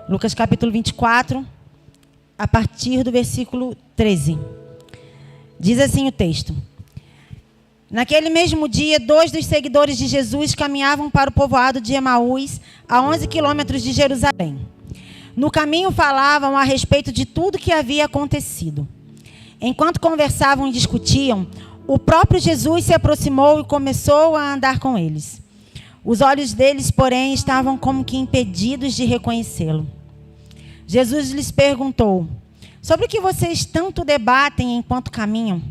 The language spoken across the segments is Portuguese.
Lucas capítulo 24, a partir do versículo 13. Diz assim o texto. Naquele mesmo dia, 2 dos seguidores de Jesus caminhavam para o povoado de Emaús, a 11 quilômetros de Jerusalém. No caminho falavam a respeito de tudo que havia acontecido. Enquanto conversavam e discutiam, o próprio Jesus se aproximou e começou a andar com eles. Os olhos deles, porém, estavam como que impedidos de reconhecê-lo. Jesus lhes perguntou: sobre o que vocês tanto debatem enquanto caminham?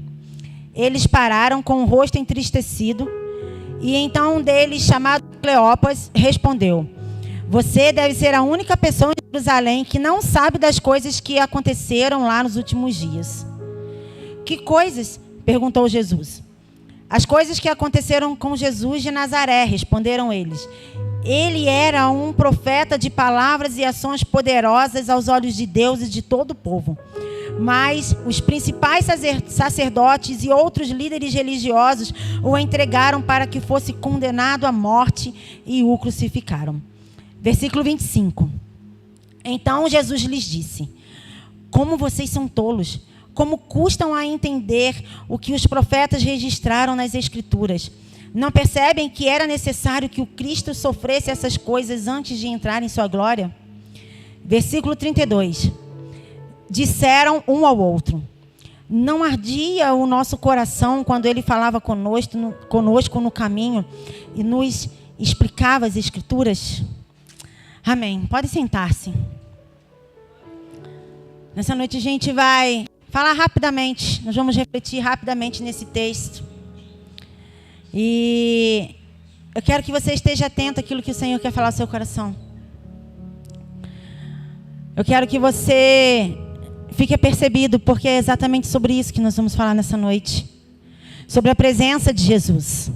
Eles pararam com o rosto entristecido, e então um deles, chamado Cleopas, respondeu: você deve ser a única pessoa em Jerusalém que não sabe das coisas que aconteceram lá nos últimos dias. Que coisas? Perguntou Jesus. As coisas que aconteceram com Jesus de Nazaré, responderam eles. Ele era um profeta de palavras e ações poderosas aos olhos de Deus e de todo o povo. Mas os principais sacerdotes e outros líderes religiosos o entregaram para que fosse condenado à morte e o crucificaram. Versículo 25. Então Jesus lhes disse: como vocês são tolos, como custam a entender o que os profetas registraram nas Escrituras. Não percebem que era necessário que o Cristo sofresse essas coisas antes de entrar em sua glória? Versículo 32. Disseram um ao outro: não ardia o nosso coração quando ele falava conosco no caminho e nos explicava as Escrituras? Amém. Pode sentar-se. Nessa noite a gente vai falar rapidamente. Nós vamos refletir rapidamente nesse texto. E eu quero que você esteja atento àquilo que o Senhor quer falar ao seu coração. Eu quero que você fique apercebido, porque é exatamente sobre isso que nós vamos falar nessa noite. Sobre a presença de Jesus.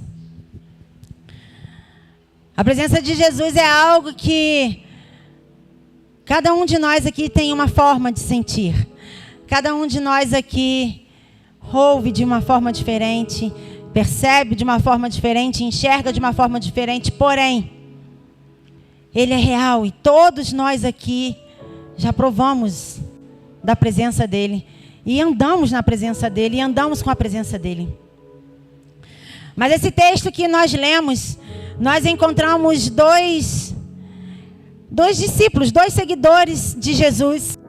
A presença de Jesus é algo que cada um de nós aqui tem uma forma de sentir. Cada um de nós aqui ouve de uma forma diferente, percebe de uma forma diferente, enxerga de uma forma diferente. Porém, Ele é real e todos nós aqui já provamos da presença dEle. E andamos na presença dEle e andamos com a presença dEle. Mas esse texto que nós lemos, nós encontramos dois discípulos, 2 seguidores de Jesus,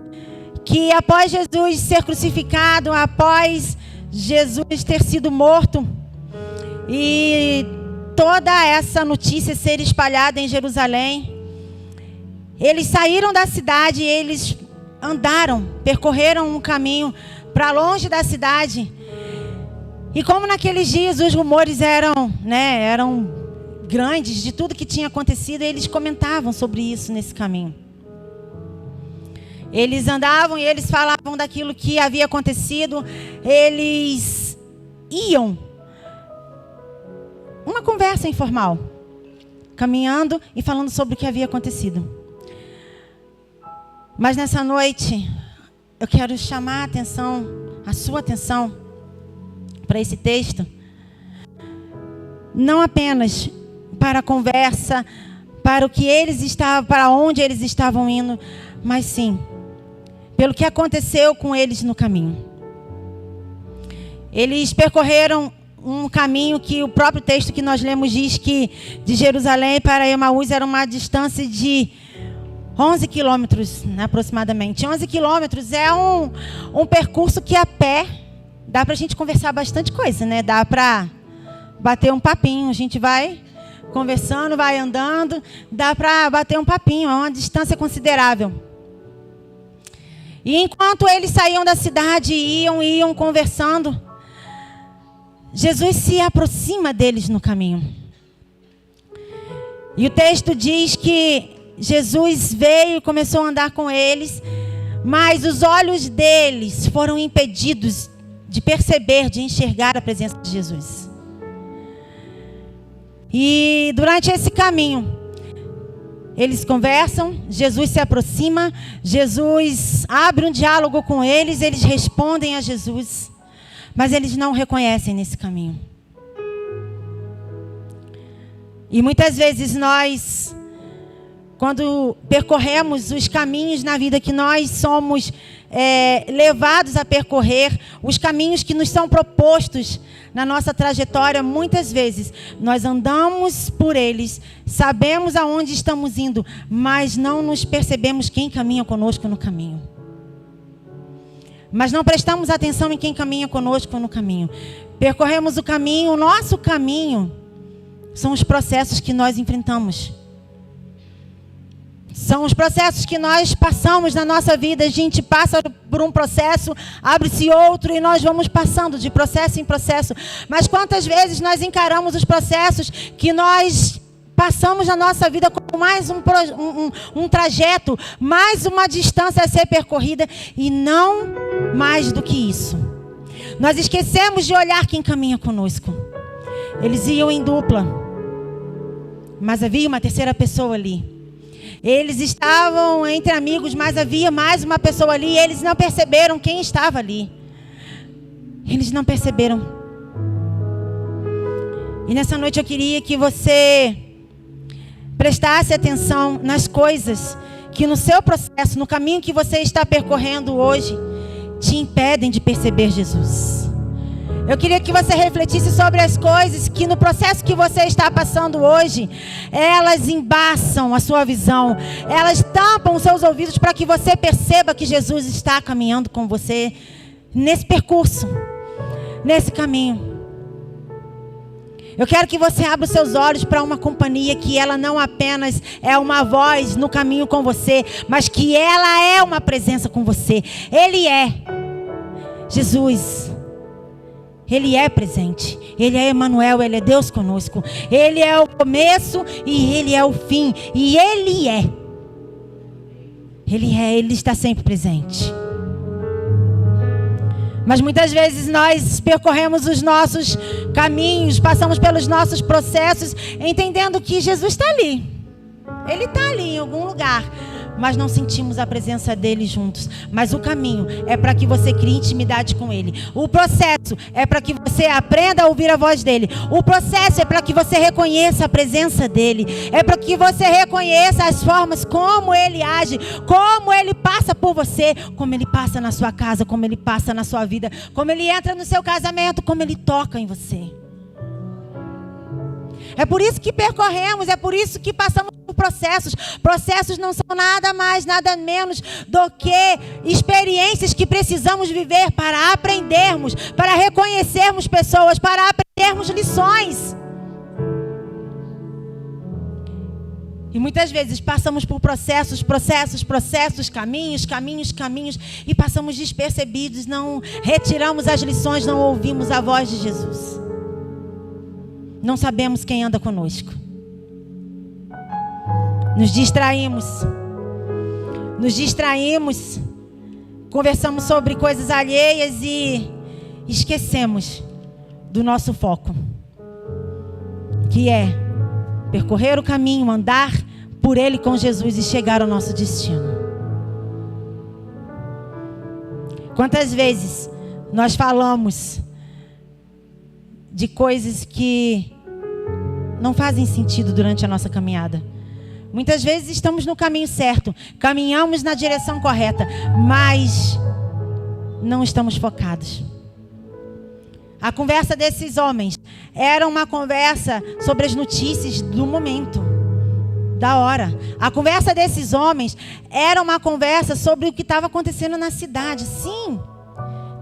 que após Jesus ser crucificado, após Jesus ter sido morto, e toda essa notícia ser espalhada em Jerusalém, eles saíram da cidade, eles andaram, percorreram um caminho para longe da cidade. E como naqueles dias os rumores eram grandes de tudo que tinha acontecido, eles comentavam sobre isso nesse caminho. Eles andavam e eles falavam daquilo que havia acontecido. Eles iam. Uma conversa informal. Caminhando e falando sobre o que havia acontecido. Mas nessa noite, eu quero chamar a sua atenção para esse texto. Não apenas para a conversa, para o que eles estavam, para onde eles estavam indo, mas sim pelo que aconteceu com eles no caminho. Eles percorreram um caminho que o próprio texto que nós lemos diz que de Jerusalém para Emaús era uma distância de 11 quilômetros, aproximadamente. 11 quilômetros é um percurso que a pé dá para a gente conversar bastante coisa, né? Dá para bater um papinho. A gente vai conversando, vai andando, dá para bater um papinho. É uma distância considerável. E enquanto eles saíam da cidade, iam conversando, Jesus se aproxima deles no caminho. E o texto diz que Jesus veio e começou a andar com eles, mas os olhos deles foram impedidos de perceber, de enxergar a presença de Jesus. E durante esse caminho, eles conversam, Jesus se aproxima, Jesus abre um diálogo com eles, eles respondem a Jesus, mas eles não o reconhecem nesse caminho. E muitas vezes nós quando percorremos os caminhos na vida que nós somos levados a percorrer, os caminhos que nos são propostos na nossa trajetória, muitas vezes nós andamos por eles, sabemos aonde estamos indo, mas não nos percebemos quem caminha conosco no caminho. Mas não prestamos atenção em quem caminha conosco no caminho. Percorremos o caminho, o nosso caminho são os processos que nós enfrentamos. São os processos que nós passamos na nossa vida. A gente passa por um processo, abre-se outro e nós vamos passando de processo em processo. Mas quantas vezes nós encaramos os processos que nós passamos na nossa vida como mais um trajeto, mais uma distância a ser percorrida e não mais do que isso. Nós esquecemos de olhar quem caminha conosco. Eles iam em dupla, mas havia uma terceira pessoa ali. Eles estavam entre amigos, mas havia mais uma pessoa ali e eles não perceberam quem estava ali. Eles não perceberam. E nessa noite eu queria que você prestasse atenção nas coisas que no seu processo, no caminho que você está percorrendo hoje, te impedem de perceber Jesus. Eu queria que você refletisse sobre as coisas que no processo que você está passando hoje, elas embaçam a sua visão, elas tampam os seus ouvidos para que você perceba que Jesus está caminhando com você nesse percurso, nesse caminho. Eu quero que você abra os seus olhos para uma companhia que ela não apenas é uma voz no caminho com você, mas que ela é uma presença com você. Ele é Jesus. Ele é presente. Ele é Emmanuel, Ele é Deus conosco. Ele é o começo e Ele é o fim. E Ele é. Ele está sempre presente. Mas muitas vezes nós percorremos os nossos caminhos, passamos pelos nossos processos, entendendo que Jesus está ali. Ele está ali em algum lugar, mas não sentimos a presença dele juntos. Mas o caminho é para que você crie intimidade com ele. O processo é para que você aprenda a ouvir a voz dele. O processo é para que você reconheça a presença dele. É para que você reconheça as formas como ele age, como ele passa por você, como ele passa na sua casa, como ele passa na sua vida, como ele entra no seu casamento, como ele toca em você. É por isso que percorremos, é por isso que passamos por processos. Processos não são nada mais, nada menos do que experiências que precisamos viver para aprendermos, para reconhecermos pessoas, para aprendermos lições. E muitas vezes passamos por processos, caminhos, e passamos despercebidos, não retiramos as lições, não ouvimos a voz de Jesus. Não sabemos quem anda conosco. Nos distraímos, conversamos sobre coisas alheias e esquecemos do nosso foco, que é percorrer o caminho, andar por ele com Jesus e chegar ao nosso destino. Quantas vezes nós falamos de coisas que não fazem sentido durante a nossa caminhada? Muitas vezes estamos no caminho certo, caminhamos na direção correta, mas não estamos focados. A conversa desses homens era uma conversa sobre as notícias do momento, da hora. A conversa desses homens era uma conversa sobre o que estava acontecendo na cidade. Sim,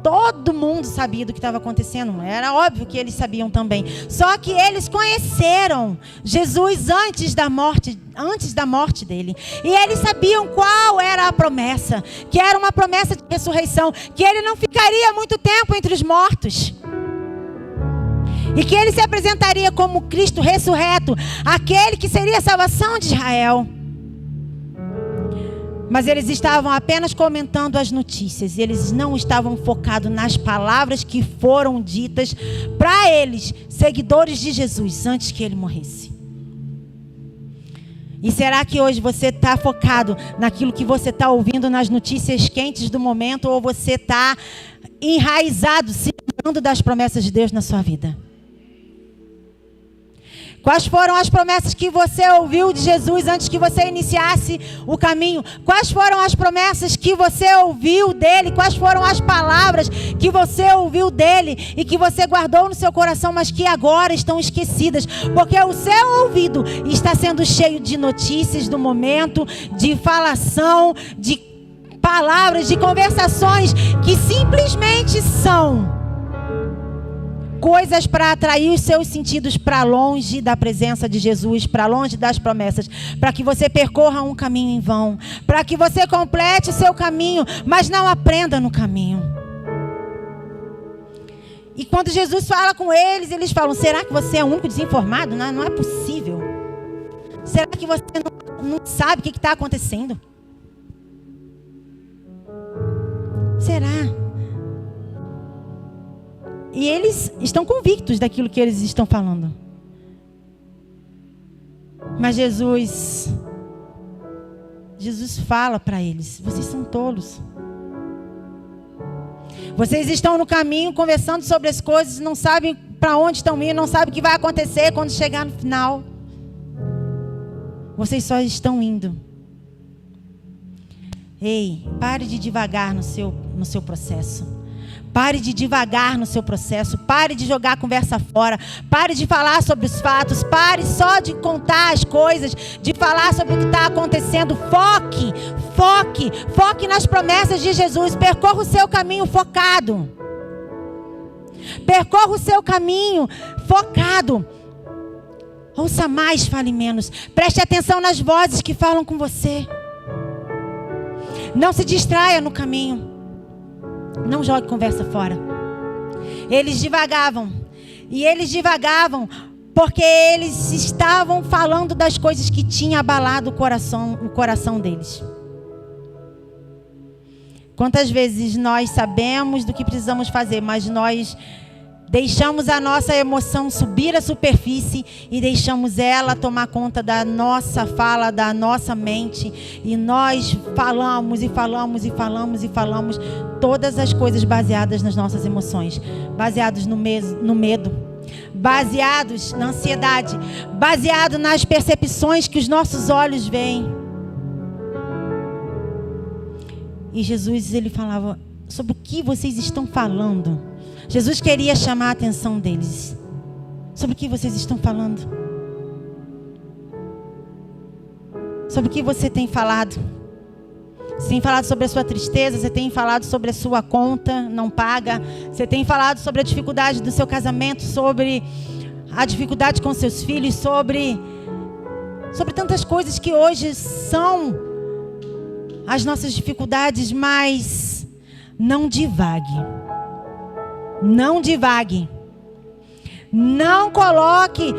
todo mundo sabia do que estava acontecendo. Era óbvio que eles sabiam também. Só que eles conheceram Jesus antes da morte dele. E eles sabiam qual era a promessa. Que era uma promessa de ressurreição. Que ele não ficaria muito tempo entre os mortos. E que ele se apresentaria como Cristo ressurreto. Aquele que seria a salvação de Israel. Mas eles estavam apenas comentando as notícias. E eles não estavam focados nas palavras que foram ditas para eles, seguidores de Jesus, antes que ele morresse. E será que hoje você está focado naquilo que você está ouvindo nas notícias quentes do momento? Ou você está enraizado, se lembrando das promessas de Deus na sua vida? Quais foram as promessas que você ouviu de Jesus antes que você iniciasse o caminho? Quais foram as promessas que você ouviu dele? Quais foram as palavras que você ouviu dele e que você guardou no seu coração, mas que agora estão esquecidas? Porque o seu ouvido está sendo cheio de notícias do momento, de falação, de palavras, de conversações que simplesmente são coisas para atrair os seus sentidos para longe da presença de Jesus, para longe das promessas, para que você percorra um caminho em vão, para que você complete o seu caminho, mas não aprenda no caminho. E quando Jesus fala com eles, eles falam: será que você é o único desinformado? Não é possível. Será que você não sabe o que está acontecendo? Será? E eles estão convictos daquilo que eles estão falando. Mas Jesus fala para eles: vocês são tolos. Vocês estão no caminho conversando sobre as coisas, não sabem para onde estão indo, não sabem o que vai acontecer quando chegar no final. Vocês só estão indo. Ei, pare de devagar no seu processo. Pare de devagar no seu processo. Pare de jogar a conversa fora. Pare de falar sobre os fatos. Pare só de contar as coisas, de falar sobre o que está acontecendo. Foque nas promessas de Jesus. Percorra o seu caminho focado. Percorra o seu caminho focado. Ouça mais, fale menos. Preste atenção nas vozes que falam com você. Não se distraia no caminho. Não jogue conversa fora. Eles divagavam. E eles divagavam porque eles estavam falando das coisas que tinham abalado o coração deles. Quantas vezes nós sabemos do que precisamos fazer, mas nós deixamos a nossa emoção subir à superfície e deixamos ela tomar conta da nossa fala, da nossa mente. E nós falamos todas as coisas baseadas nas nossas emoções, baseados no medo, baseados na ansiedade, baseado nas percepções que os nossos olhos veem. E Jesus, ele falava: sobre o que vocês estão falando? Jesus queria chamar a atenção deles. Sobre o que vocês estão falando? Sobre o que você tem falado? Você tem falado sobre a sua tristeza? Você tem falado sobre a sua conta não paga? Você tem falado sobre a dificuldade do seu casamento? Sobre a dificuldade com seus filhos? Sobre tantas coisas que hoje são as nossas dificuldades, mas não divague. Não divague. Não coloque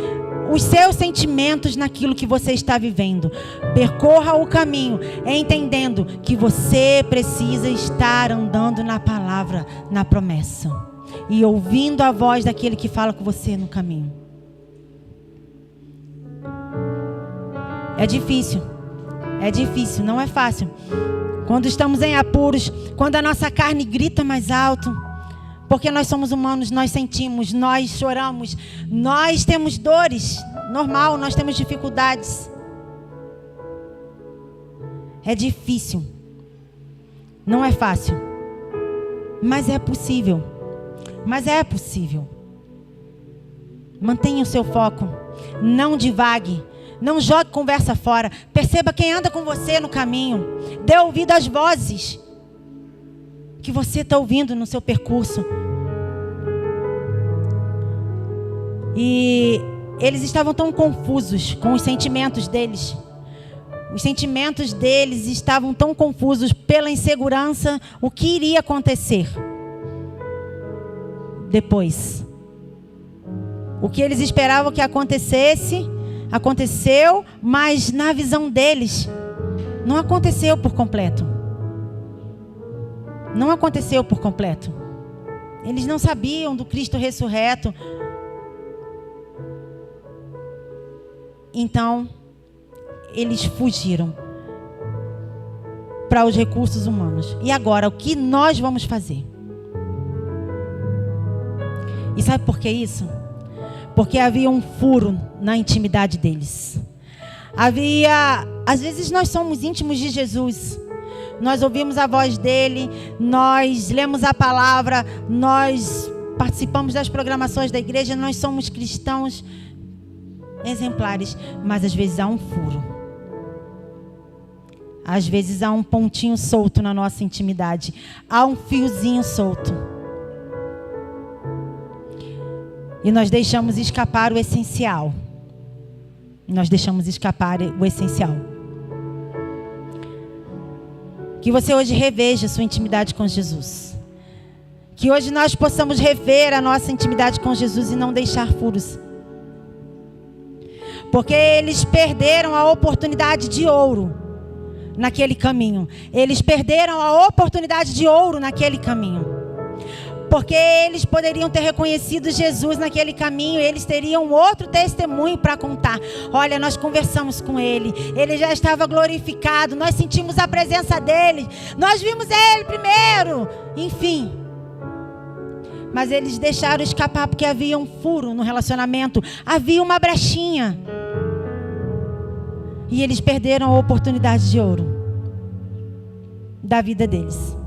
os seus sentimentos naquilo que você está vivendo. Percorra o caminho, entendendo que você precisa estar andando na palavra, na promessa, e ouvindo a voz daquele que fala com você no caminho. É difícil, não é fácil. Quando estamos em apuros, quando a nossa carne grita mais alto, porque nós somos humanos, nós sentimos, nós choramos, nós temos dores, normal, nós temos dificuldades. É difícil, não é fácil, mas é possível. Mantenha o seu foco, não divague, não jogue conversa fora. Perceba quem anda com você no caminho, dê ouvido às vozes que você está ouvindo no seu percurso. E eles estavam tão confusos com os sentimentos deles. Os sentimentos deles estavam tão confusos pela insegurança. O que iria acontecer depois? O que eles esperavam que acontecesse, aconteceu, mas na visão deles, não aconteceu por completo. Não aconteceu por completo. Eles não sabiam do Cristo ressurreto. Então, eles fugiram para os recursos humanos. E agora, o que nós vamos fazer? E sabe por que isso? Porque havia um furo na intimidade deles. Às vezes nós somos íntimos de Jesus. Nós ouvimos a voz dele, nós lemos a palavra, nós participamos das programações da igreja, nós somos cristãos exemplares, mas às vezes há um furo. Às vezes há um pontinho solto na nossa intimidade, há um fiozinho solto. E nós deixamos escapar o essencial. Nós deixamos escapar o essencial. Que você hoje reveja a sua intimidade com Jesus. Que hoje nós possamos rever a nossa intimidade com Jesus e não deixar furos. Porque eles perderam a oportunidade de ouro naquele caminho. Eles perderam a oportunidade de ouro naquele caminho. Porque eles poderiam ter reconhecido Jesus naquele caminho. Eles teriam outro testemunho para contar. Olha, nós conversamos com ele. Ele já estava glorificado. Nós sentimos a presença dele. Nós vimos ele primeiro. Enfim. Mas eles deixaram escapar porque havia um furo no relacionamento. Havia uma brechinha. E eles perderam a oportunidade de ouro da vida deles.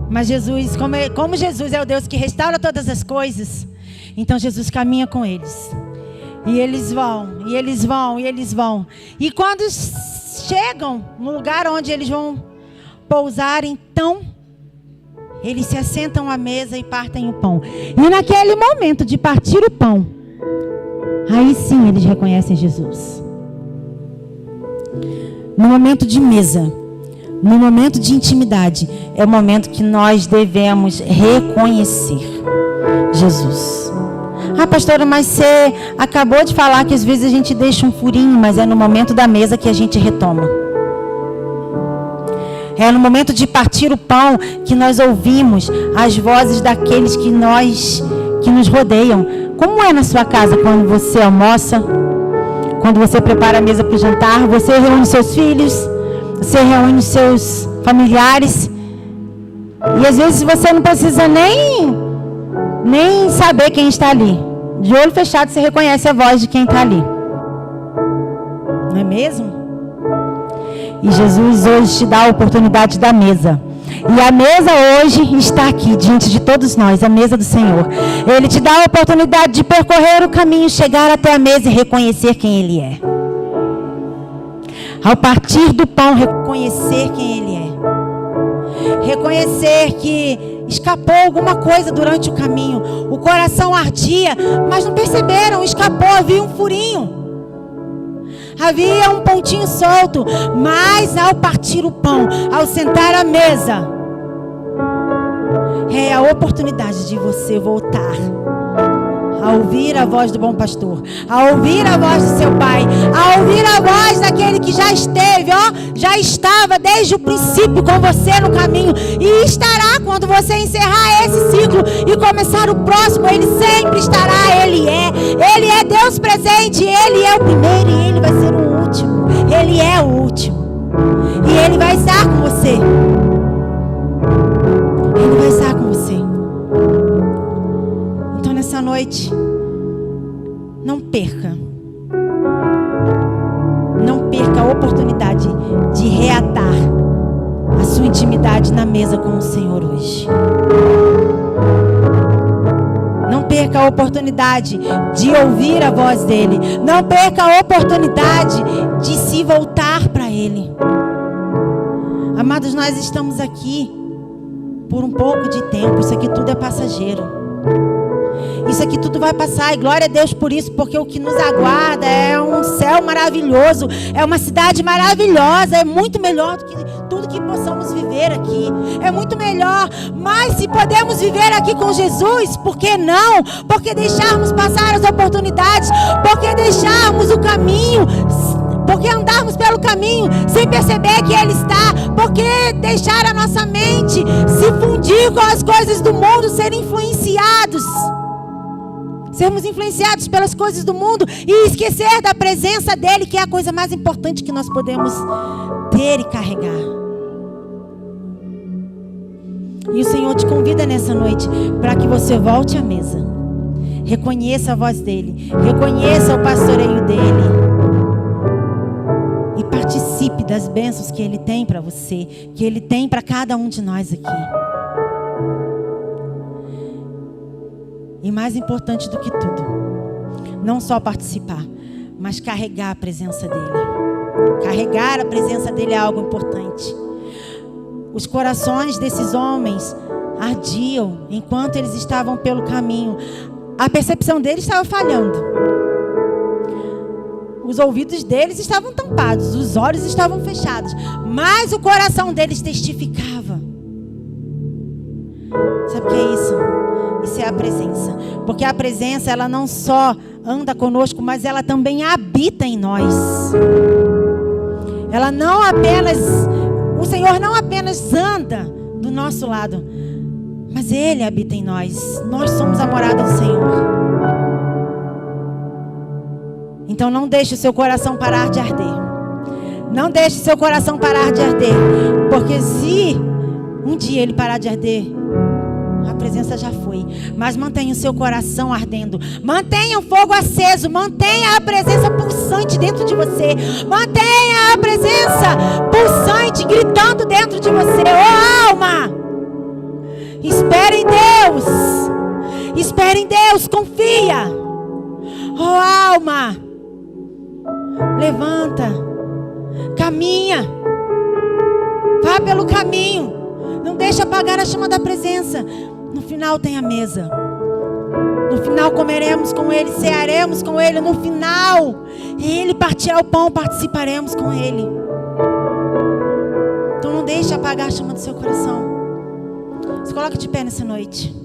Mas Jesus, como Jesus é o Deus que restaura todas as coisas, então Jesus caminha com eles. E eles vão, e eles vão, e eles vão. E quando chegam no lugar onde eles vão pousar, então eles se assentam à mesa e partem o pão. E naquele momento de partir o pão, aí sim eles reconhecem Jesus. No momento de mesa, no momento de intimidade, é o momento que nós devemos reconhecer Jesus. Ah, pastora, mas você acabou de falar que às vezes a gente deixa um furinho, mas é no momento da mesa que a gente retoma. É no momento de partir o pão que nós ouvimos as vozes daqueles que nos rodeiam. Como é na sua casa quando você almoça? Quando você prepara a mesa para o jantar? Você reúne seus filhos? Você reúne seus familiares? E às vezes você não precisa nem saber quem está ali. De olho fechado você reconhece a voz de quem está ali. Não é mesmo? E Jesus hoje te dá a oportunidade da mesa. E a mesa hoje está aqui, diante de todos nós, a mesa do Senhor. Ele te dá a oportunidade de percorrer o caminho, chegar até a mesa e reconhecer quem Ele é. Ao partir do pão, reconhecer quem Ele é. Reconhecer que escapou alguma coisa durante o caminho. O coração ardia, mas não perceberam, escapou, havia um furinho. Havia um pontinho solto, mas ao partir o pão, ao sentar à mesa, é a oportunidade de você voltar a ouvir a voz do bom pastor, a ouvir a voz do seu pai, a ouvir a voz daquele que já esteve, já estava desde o princípio com você no caminho e estará quando você encerrar esse ciclo e começar o próximo. Ele sempre estará, Ele é Deus presente, Ele é o primeiro e Ele vai ser o último. Ele é o último e Ele vai estar com você. Ele vai estar com você. Então nessa noite, não perca a oportunidade de reatar a sua intimidade na mesa com o Senhor hoje. Não perca a oportunidade de ouvir a voz dEle. Não perca a oportunidade de se voltar para Ele. Amados, nós estamos aqui por um pouco de tempo. Isso aqui tudo é passageiro. Isso aqui tudo vai passar e glória a Deus por isso, porque o que nos aguarda é um céu maravilhoso, é uma cidade maravilhosa, é muito melhor do que tudo que possamos viver aqui, é muito melhor. Mas se podemos viver aqui com Jesus, por que não? Porque deixarmos passar as oportunidades, porque deixarmos o caminho, porque andarmos pelo caminho sem perceber que Ele está, porque deixar a nossa mente se fundir com as coisas do mundo, sermos influenciados pelas coisas do mundo e esquecer da presença dEle, que é a coisa mais importante que nós podemos ter e carregar. E o Senhor te convida nessa noite para que você volte à mesa. Reconheça a voz dele. Reconheça o pastoreio dele. E participe das bênçãos que ele tem para você, que ele tem para cada um de nós aqui. E mais importante do que tudo, não só participar, mas carregar a presença dele. Carregar a presença dele é algo importante. Os corações desses homens ardiam enquanto eles estavam pelo caminho. A percepção deles estava falhando. Os ouvidos deles estavam tampados, os olhos estavam fechados, mas o coração deles testificava. Sabe o que é isso? Isso é a presença. Porque a presença, ela não só anda conosco, mas ela também habita em nós. Ela não apenas, o Senhor não apenas anda do nosso lado, mas Ele habita em nós. Nós somos a morada do Senhor. Então não deixe o seu coração parar de arder. Não deixe o seu coração parar de arder. Porque se um dia ele parar de arder, a presença já foi. Mas mantenha o seu coração ardendo. Mantenha o fogo aceso. Mantenha a presença pulsante dentro de você. Mantenha a presença pulsante gritando dentro de você. Oh, alma! Espere em Deus. Espere em Deus. Confia. Oh, alma! Levanta. Caminha. Vá pelo caminho. Não deixe apagar a chama da presença. No final tem a mesa. No final comeremos com Ele, cearemos com Ele. No final, Ele partirá o pão, participaremos com Ele. Então não deixe apagar a chama do seu coração. Se coloque de pé nessa noite.